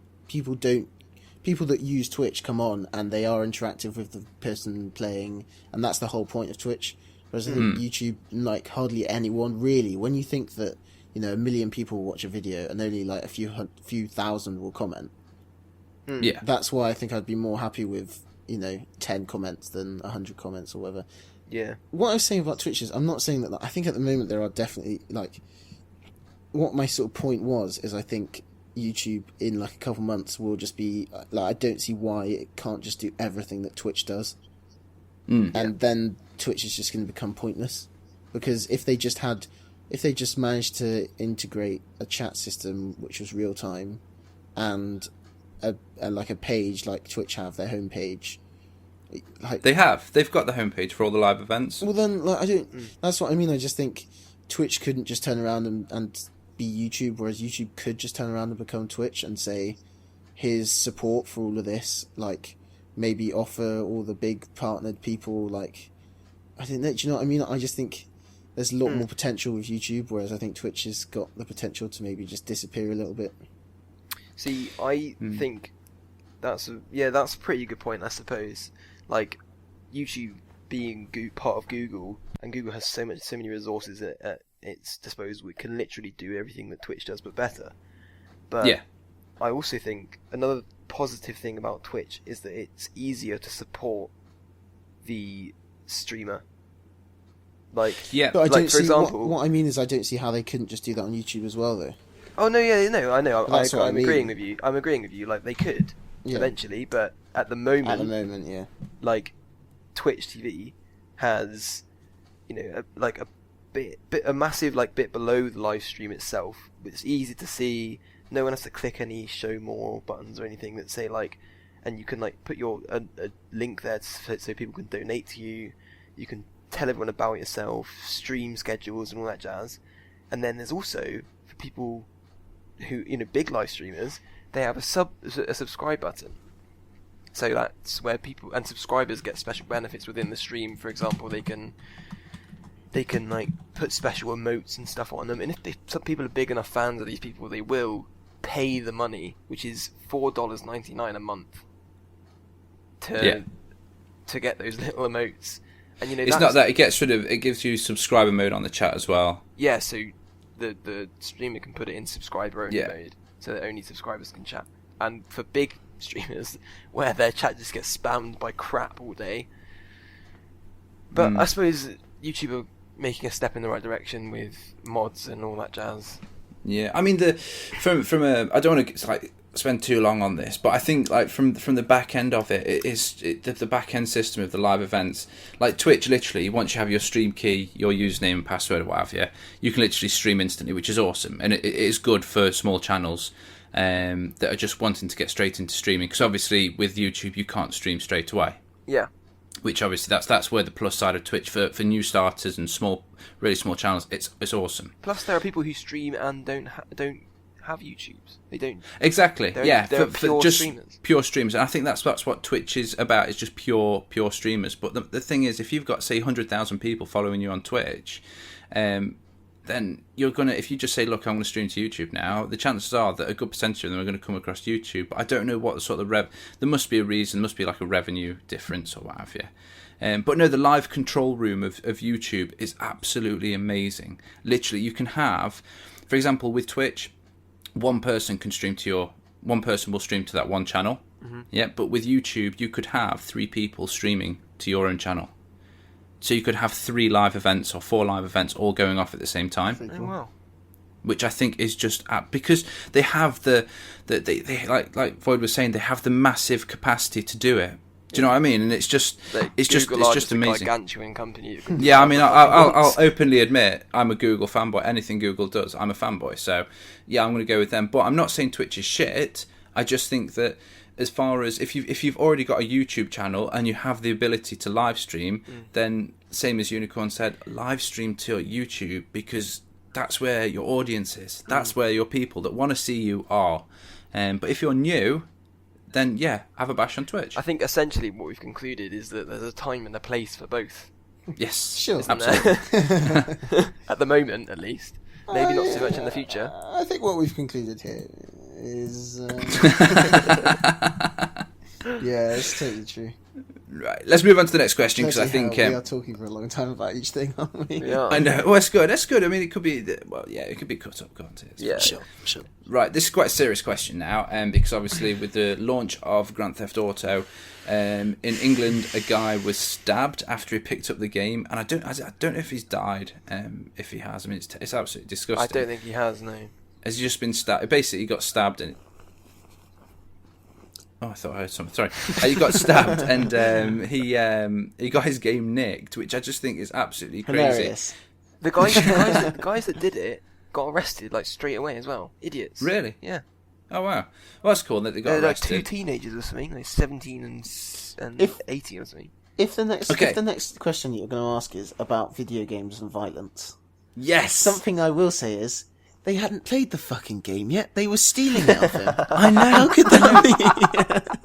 that use Twitch come on and they are interactive with the person playing, and that's the whole point of Twitch. Whereas I think YouTube, like hardly anyone really. When you think that 1 million people watch a video and only like a few thousand will comment. Yeah, That's why I think I'd be more happy with 10 comments than 100 comments or whatever. Yeah. What I was saying about Twitch is, I'm not saying that. I think at the moment there are definitely like. What my sort of point was is, I think YouTube in like a couple months will just be like, I don't see why it can't just do everything that Twitch does, and then Twitch is just going to become pointless, because if they just managed to integrate a chat system which was real time, and like a page like Twitch have their homepage. Like, they've got the homepage for all the live events. Well, then, like, I don't. That's what I mean. I just think Twitch couldn't just turn around and be YouTube, whereas YouTube could just turn around and become Twitch and say, "Here's support for all of this." Like, maybe offer all the big partnered people. Like, I think that. Do you know what I mean? I just think there's a lot more potential with YouTube, whereas I think Twitch has got the potential to maybe just disappear a little bit. See, I think that's a pretty good point, I suppose. Like, YouTube being part of Google, and Google has so many resources at its disposal, it can literally do everything that Twitch does, but better. But yeah, I also think another positive thing about Twitch is that it's easier to support the streamer. Like, yeah, but I like, don't for see example, what I mean is, I don't see how they couldn't just do that on YouTube as well, though. Oh no, yeah, no, I know. That's what I I'm mean. agreeing with you. I'm agreeing with you. Like, they could eventually, but at the moment, yeah. like, Twitch TV has, a massive bit below the live stream itself. It's easy to see. No one has to click any show more buttons or anything that say and you can put a link there so people can donate to you. You can tell everyone about yourself, stream schedules and all that jazz. And then there's also, for people who big live streamers, they have a subscribe button. So that's where people and subscribers get special benefits within the stream. For example, they can put special emotes and stuff on them. And if some people are big enough fans of these people, they will pay the money, which is $4.99 a month, to get those little emotes. And it's not that it gives you subscriber mode on the chat as well. Yeah, so the streamer can put it in subscriber only mode, so that only subscribers can chat. And for big streamers, where their chat just gets spammed by crap all day. But I suppose YouTube are making a step in the right direction with mods and all that jazz. Yeah, I mean, from I don't want to spend too long on this, but I think from the back end of it, the back end system of the live events, like Twitch. Literally, once you have your stream key, your username and password, what have you can literally stream instantly, which is awesome, and it is good for small channels that are just wanting to get straight into streaming. Because obviously, with YouTube, you can't stream straight away. Yeah. Which obviously that's where the plus side of Twitch for new starters and really small channels, it's awesome. Plus, there are people who stream and don't have YouTubes. They don't. Exactly. They're for just streamers. Pure streamers, and I think that's what Twitch is about. Is just pure streamers. But the thing is, if you've got, say, 100,000 people following you on Twitch, then you're gonna, if you just say, look, I'm going to stream to YouTube now, the chances are that a good percentage of them are going to come across YouTube. But I don't know what the sort of there must be a reason, must be like a revenue difference or what have you. But no, the live control room of YouTube is absolutely amazing. Literally, you can have, for example, with Twitch, one person will stream to that one channel. Mm-hmm. Yeah, but with YouTube, you could have 3 people streaming to your own channel. So you could have 3 live events or 4 live events all going off at the same time. Oh, wow. Which I think is just because they have they like Void was saying, they have the massive capacity to do it. Do you know what I mean? And it's just amazing. A gargantuan company. Yeah, I mean, I'll openly admit I'm a Google fanboy. Anything Google does, I'm a fanboy. So yeah, I'm going to go with them. But I'm not saying Twitch is shit. I just think that, as far as if you've already got a YouTube channel and you have the ability to live stream, then same as Unicorn said, live stream to YouTube, because that's where your audience is. That's where your people that want to see you are. But if you're new, then yeah, have a bash on Twitch. I think essentially what we've concluded is that there's a time and a place for both. Yes, sure, absolutely. At the moment, at least. Maybe not so much in the future. I think what we've concluded here is... yeah, it's totally true. Right, let's move on to the next question because I think we are talking for a long time about each thing, aren't we? Yeah. I know. Well, that's good. That's good. I mean, it could be. Well, yeah, it could be cut up. Go on to it. Yeah. Sure. Right, this is quite a serious question now, because obviously with the launch of Grand Theft Auto, in England, a guy was stabbed after he picked up the game, and I don't know if he's died. If he has, I mean, it's absolutely disgusting. I don't think he has. No. Has he just been stabbed? Basically, he got stabbed and. Oh, I thought I heard something. Sorry, he got stabbed and he got his game nicked, which I just think is absolutely crazy. Hilarious. The guys that did it got arrested like straight away as well. Idiots. Really? Yeah. Oh wow. Well, that's cool that they got They're like arrested. 2 teenagers or something, like 17 and If- 18 or something. If the next question that you're going to ask is about video games and violence, Yes. something I will say is they hadn't played the fucking game yet. They were stealing it off him. I know. How could that be?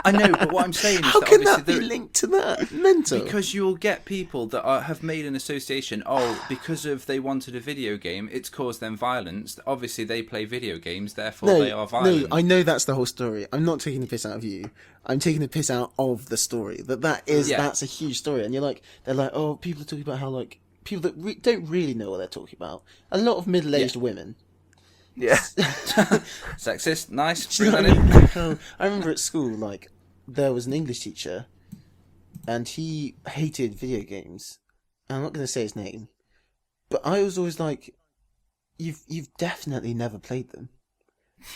I know, but what I'm saying is How that can obviously that be there- linked to that? Mental. Because you'll get people that have made an association. Oh, because of they wanted a video game, it's caused them violence. Obviously, they play video games, therefore they are violent. No, I know that's the whole story. I'm not taking the piss out of you. I'm taking the piss out of the story. That's a huge story. And they're like, oh, people are talking about how like people that don't really know what they're talking about. A lot of middle-aged women. Yeah. Sexist, nice. Do you Bring know that what I in. mean? I remember at school, like, there was an English teacher, and he hated video games. And I'm not going to say his name, but I was always like, "You've definitely never played them."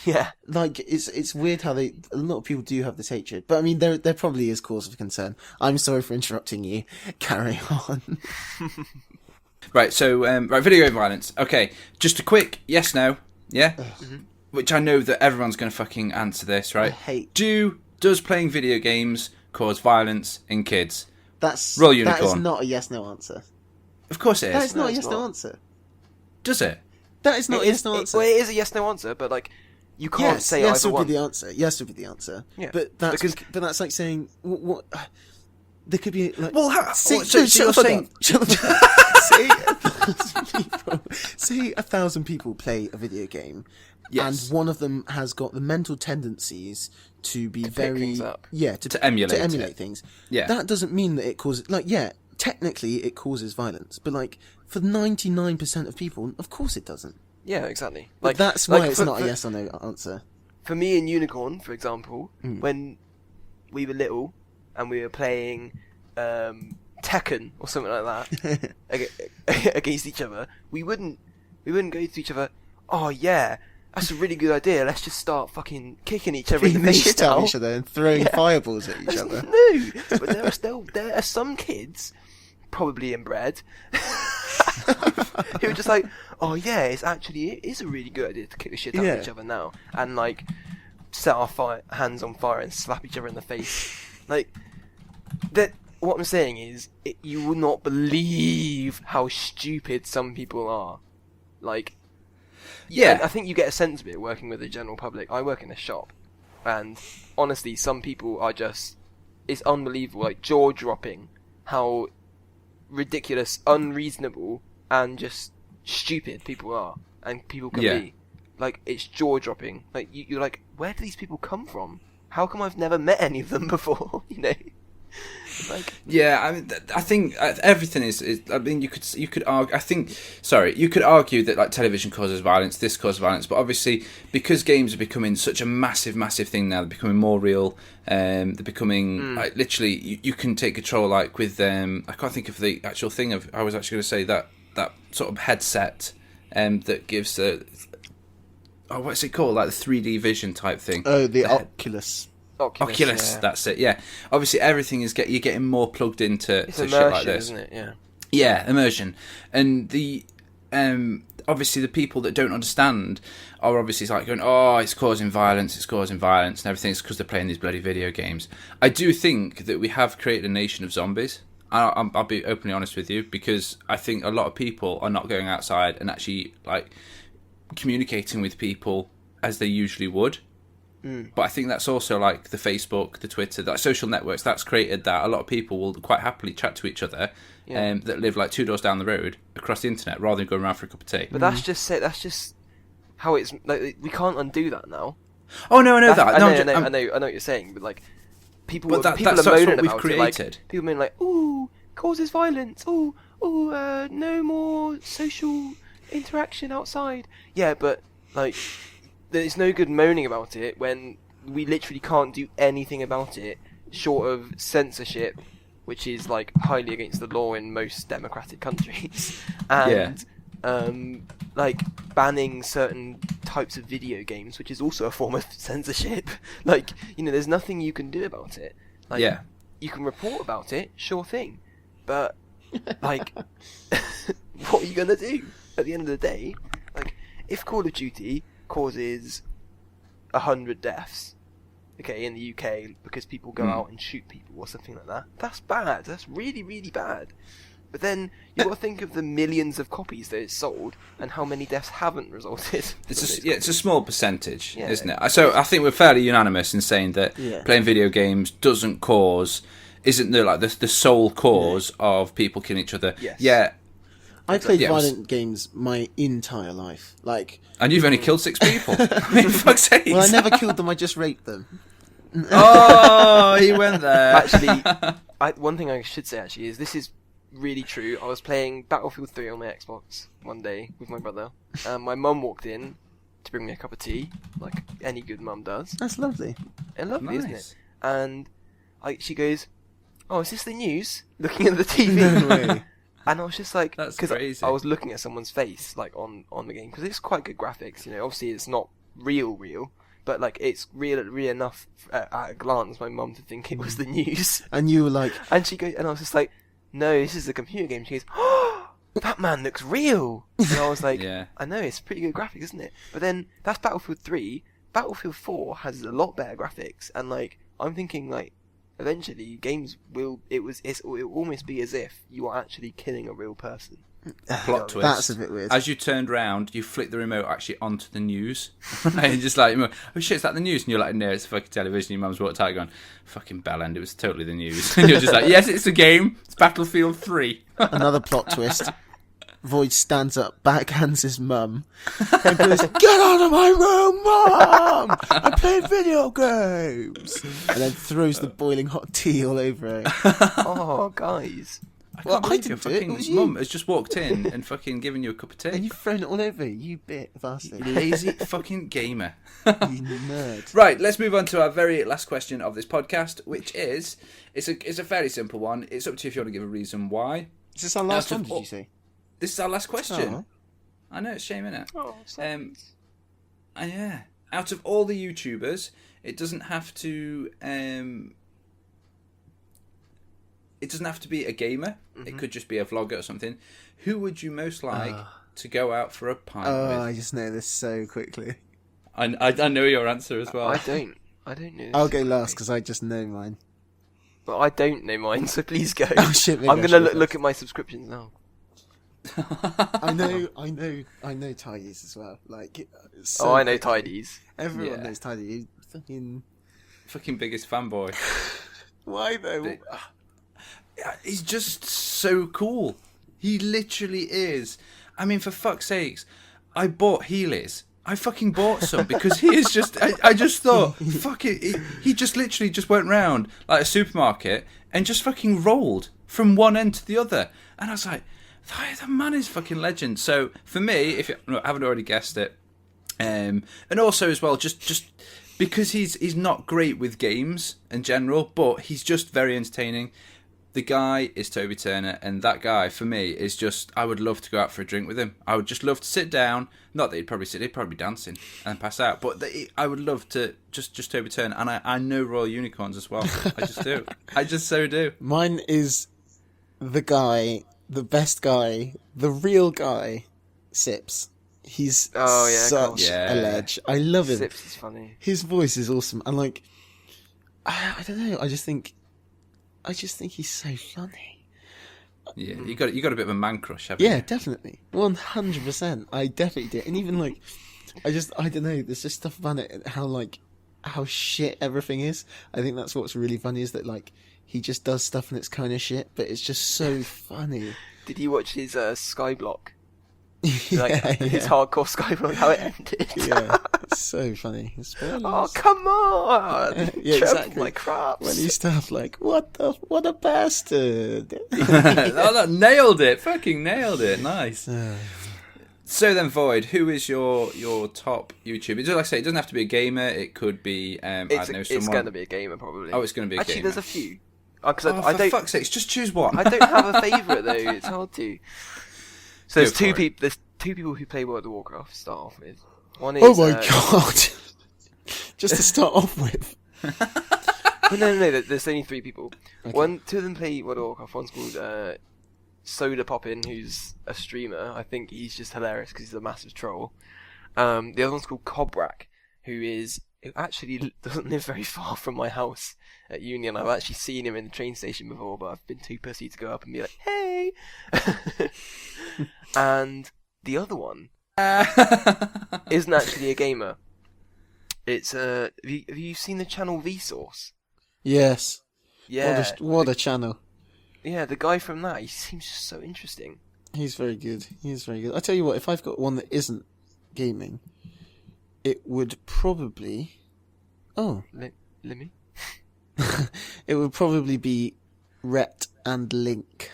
Yeah. Like, it's weird how a lot of people do have this hatred, but I mean, there probably is cause of concern. I'm sorry for interrupting you. Carry on. Right, so video game violence. Okay, just a quick yes, no, yeah. Which I know that everyone's going to fucking answer this, right? Does playing video games cause violence in kids? That Royal is Unicorn. not a yes/no answer. Of course it is. That is not a it's yes/no not. answer. Does it? That is not a yes/no answer. Well, it is a yes/no answer, but like you can't say yes either would one. be the answer. Yes would be the answer. Yeah, but that's like saying what there could be like. Well, how, say, so shut you're the fuck saying up. Shut the fuck up. Say 1,000 people play a video game, Yes. and one of them has got the mental tendencies to be pick very things up. to emulate it. things. Yeah. That doesn't mean that it causes technically it causes violence, but like for 99% of people, of course it doesn't. Yeah, exactly. Like that's why it's not for, a yes or no answer. For me and Unicorn, for example, when we were little and we were playing Tekken or something like that against each other, we wouldn't go to each other. Oh yeah, that's a really good idea. Let's just start fucking kicking each other in the Beating the face shit out of now. each other and throwing fireballs at each other. No, but there are some kids, probably inbred, who are just like, oh yeah, it is a really good idea to kick the shit out of each other now and like set our hands on fire and slap each other in the face. Like that. What I'm saying is, you will not believe how stupid some people are. Like, Yeah. I think you get a sense of it working with the general public. I work in a shop, and honestly, some people are it's unbelievable, like jaw-dropping how ridiculous, unreasonable, and just stupid people are, and people can be. Like, it's jaw-dropping. Like, you're like, where do these people come from? How come I've never met any of them before? You know? Like, yeah, I mean, I think everything is. I mean, you could argue. You could argue that like television causes violence, this causes violence, but obviously because games are becoming such a massive thing now, they're becoming more real. They're becoming like literally, you can take control. Like with I can't think of the actual thing. I was actually going to say that sort of headset that gives what's it called? Like the 3D vision type thing. Oh, the Oculus. Oculus, yeah. That's it. Yeah, obviously everything is you're getting more plugged into It's to immersion, shit like this, isn't it? Yeah. Yeah, immersion, and the obviously the people that don't understand are obviously like going, oh, it's causing violence, and everything's because they're playing these bloody video games. I do think that we have created a nation of zombies. I'll be openly honest with you, because I think a lot of people are not going outside and actually like communicating with people as they usually would. But I think that's also like the Facebook, the Twitter, that social networks, that's created that a lot of people will quite happily chat to each other that live like 2 doors down the road across the internet rather than going around for a cup of tea. But that's just how it's like. We can't undo that now. Oh no, I know that. I know what you're saying, but like, people But people that's are moaning what we've about created. it. Like, people moan like, "Ooh, causes violence. Ooh, no more social interaction outside." Yeah, but like, there's no good moaning about it when we literally can't do anything about it short of censorship, which is like highly against the law in most democratic countries, and like banning certain types of video games, which is also a form of censorship. Like, there's nothing you can do about it. Like, you can report about it, sure thing, but like, what are you gonna do at the end of the day? Like, if Call of Duty causes 100 deaths, okay, in the UK because people go out and shoot people or something like that, that's bad. That's really, really bad. But then you've got to think of the millions of copies that it's sold and how many deaths haven't resulted. It's a small percentage, isn't it? So I think we're fairly unanimous in saying that playing video games isn't the sole cause of people killing each other. Yes. Yeah. I played violent games my entire life. And you've only killed 6 people. I mean, for fuck's sake. Well, I never killed them, I just raped them. Oh, he went there. Actually, one thing I should say actually is this is really true. I was playing Battlefield 3 on my Xbox one day with my brother. My mum walked in to bring me a cup of tea, like any good mum does. That's lovely. And lovely, isn't it? And she goes, "Oh, is this the news?" Looking at the TV. No way. And I was just like, that's because crazy. I was looking at someone's face, like on the game, because it's quite good graphics. Obviously it's not real, but like it's real enough at a glance. My mum to think it was the news. And you were like, and she goes, and I was just like, "No, this is a computer game." She goes, "Oh, that man looks real." And I was like, I know, it's pretty good graphics, isn't it? But then that's Battlefield 3. Battlefield 4 has a lot better graphics, and like I'm thinking like, eventually games will almost be as if you are actually killing a real person. Plot twist. That's a bit weird. As you turned round, you flick the remote actually onto the news. And you're just like, "Oh shit, is that the news?" And you're like, "No, it's fucking television." Your mum's walked out going, "Fucking bellend, it was totally the news." And you're just like, "Yes, it's a game. It's Battlefield 3. Another plot twist. Void stands up, backhands his mum, and goes, "Get out of my room, Mum! I play video games!" And then throws the boiling hot tea all over her. Oh, guys. Well, I didn't do it. It was you. Mum has just walked in and fucking given you a cup of tea. And you've thrown it all over, you bit bastard. Lazy fucking gamer. You nerd. Right, let's move on to our very last question of this podcast, which is, it's a fairly simple one. It's up to you if you want to give a reason why. Is this our last one, did you say? This is our last question. Oh. I know, it's a shame, innit? Oh, yeah. Out of all the YouTubers, it doesn't have to be a gamer. Mm-hmm. It could just be a vlogger or something. Who would you most like to go out for a pint with? Oh, I just know this so quickly. I know your answer as well. I don't know this. I'll go last because I just know mine. But I don't know mine, so please go. Oh shit! I'm gonna look at my subscriptions now. I know tidies as well. Like, I know tidies. Everyone knows tidies. Fucking biggest fanboy. Why though? He's just so cool. He literally is. I mean, for fuck's sakes, I bought Heelys. I fucking bought some because he is just. I just thought, fuck it. He just literally just went round like a supermarket and just fucking rolled from one end to the other, and I was like, the man is fucking legend. So for me, if you haven't already guessed it, and also as well, just because he's not great with games in general, but he's just very entertaining. The guy is Toby Turner, and that guy for me is just. I would love to go out for a drink with him. I would just love to sit down. Not that he'd probably be dancing and pass out, but I would love to just Toby Turner, and I know Royal Unicorns as well. I just do. I just so do. Mine is the guy. The best guy, the real guy, Sips. He's such a ledge. I love him. Sips is funny. His voice is awesome, and like, I don't know. I just think he's so funny. Yeah, you got a bit of a man crush, haven't you? Yeah, definitely, 100%. I definitely did, and even like, I don't know. There's just stuff about it, how shit everything is. I think that's what's really funny is that like. He just does stuff and it's kind of shit, but it's just so funny. Did you watch his Skyblock? His hardcore Skyrim, how it ended. Yeah, it's so funny. Spoilers. Oh, come on! Yeah, exactly. My crops. When you start like, what a bastard. Nailed it! Fucking nailed it! Nice. So then, Void, who is your top YouTuber? Like I say, it doesn't have to be a gamer. It could be I don't know, someone. It's going to be a gamer probably. Oh, it's going to be a gamer. Actually, there's a few. For fuck's sake, just choose one. I don't have a favourite though. It's hard to. So there's two people. There's two people who play World of Warcraft. To start off with. One is. Oh my god! Just to start off with. No. There's only three people. Okay. Two of them play World of Warcraft. One's called Soda Poppin, who's a streamer. I think he's just hilarious because he's a massive troll. The other one's called Cobrak, who actually doesn't live very far from my house at uni, and I've actually seen him in the train station before, but I've been too pussy to go up and be like, hey! And the other one isn't actually a gamer. It's have you seen the channel Vsauce? Yes. Yeah. What a channel. Yeah, the guy from that, he seems just so interesting. He's very good. I tell you what, if I've got one that isn't gaming, it would probably... Oh. Let me? It would probably be Rhett and Link.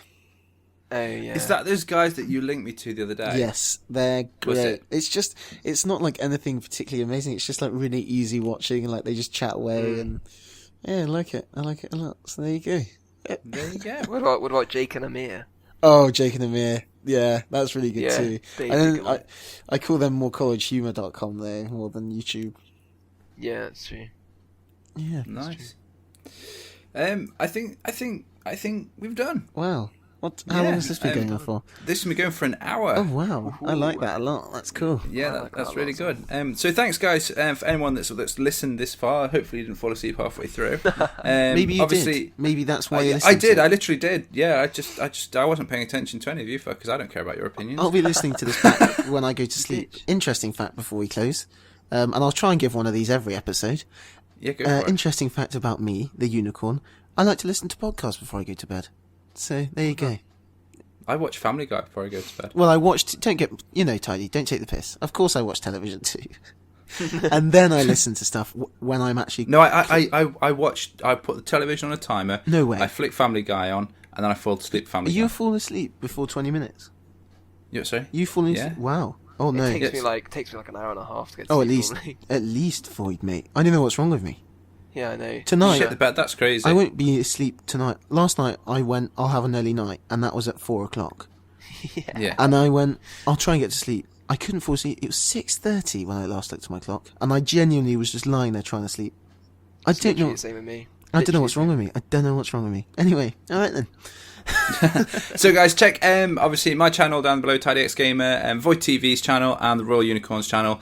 Oh, yeah. Is that those guys that you linked me to the other day? Yes, they're Was great. it? It's not like anything particularly amazing. It's just like really easy watching, and like they just chat away, and yeah, I like it a lot. So there you go. There you go. What about Jake and Amir? Oh, Jake and Amir. Yeah, that's really good too. They And good then I call them more collegehumour.com though, more than YouTube. Yeah, that's true. Yeah. Nice. I think we've done. Wow. How long has this been going on for? This has been going for an hour. Oh wow, I like that a lot. That's cool. Yeah, that's really good. So thanks, guys, for anyone that's listened this far. Hopefully, you didn't fall asleep halfway through. Maybe you obviously, did. Maybe that's why you listened. I did. To it. I literally did. Yeah, I wasn't paying attention to any of you because I don't care about your opinions. I'll be listening to this back when I go to sleep. Interesting fact before we close, and I'll try and give one of these every episode. Yeah, go for it. Interesting fact about me, the unicorn. I like to listen to podcasts before I go to bed. So there you go. I watch Family Guy before I go to bed. Well, I watched. Don't get Tidy. Don't take the piss. Of course, I watch television too. And then I listen to stuff when I'm actually. No, I watched. I put the television on a timer. No way. I flick Family Guy on, and then I fall asleep. Family Guy. You fall asleep before 20 minutes. Yeah, sorry. You fall asleep. Yeah. Wow. Oh no. It takes me like an hour and a half to get to Oh, sleep. at least Void, mate. I don't know what's wrong with me. Yeah, I know. Tonight, Shit the bed. That's crazy. I won't be asleep tonight. Last night I went, I'll have an early night, and that was at 4:00. Yeah. And I went, I'll try and get to sleep. I couldn't fall asleep. It was 6:30 when I last looked at my clock, and I genuinely was just lying there trying to sleep. I don't know. The same with me. I don't know what's wrong with me. I don't know what's wrong with me. Anyway, all right then. So guys, check obviously my channel down below, Tidy X Gamer, VoidTV's channel, and the Royal Unicorns channel.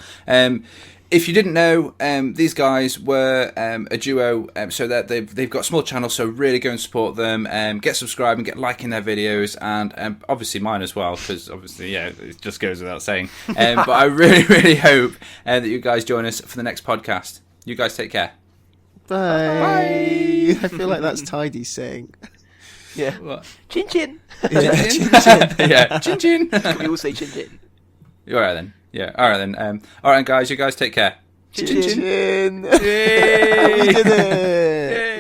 If you didn't know, these guys were a duo, so that they've got small channels, so really go and support them, get subscribed and get liking their videos, and obviously mine as well, because obviously, yeah, it just goes without saying. But I really, really hope that you guys join us for the next podcast. You guys take care. Bye. I feel like that's Tidy saying. Yeah. What? Chin chin. Yeah, Chin chin. Yeah, chin chin. Can we all say chin chin? All right then. Yeah. All right then. All right, guys. You guys take care. Chin chin. Yay! We did it. Yay!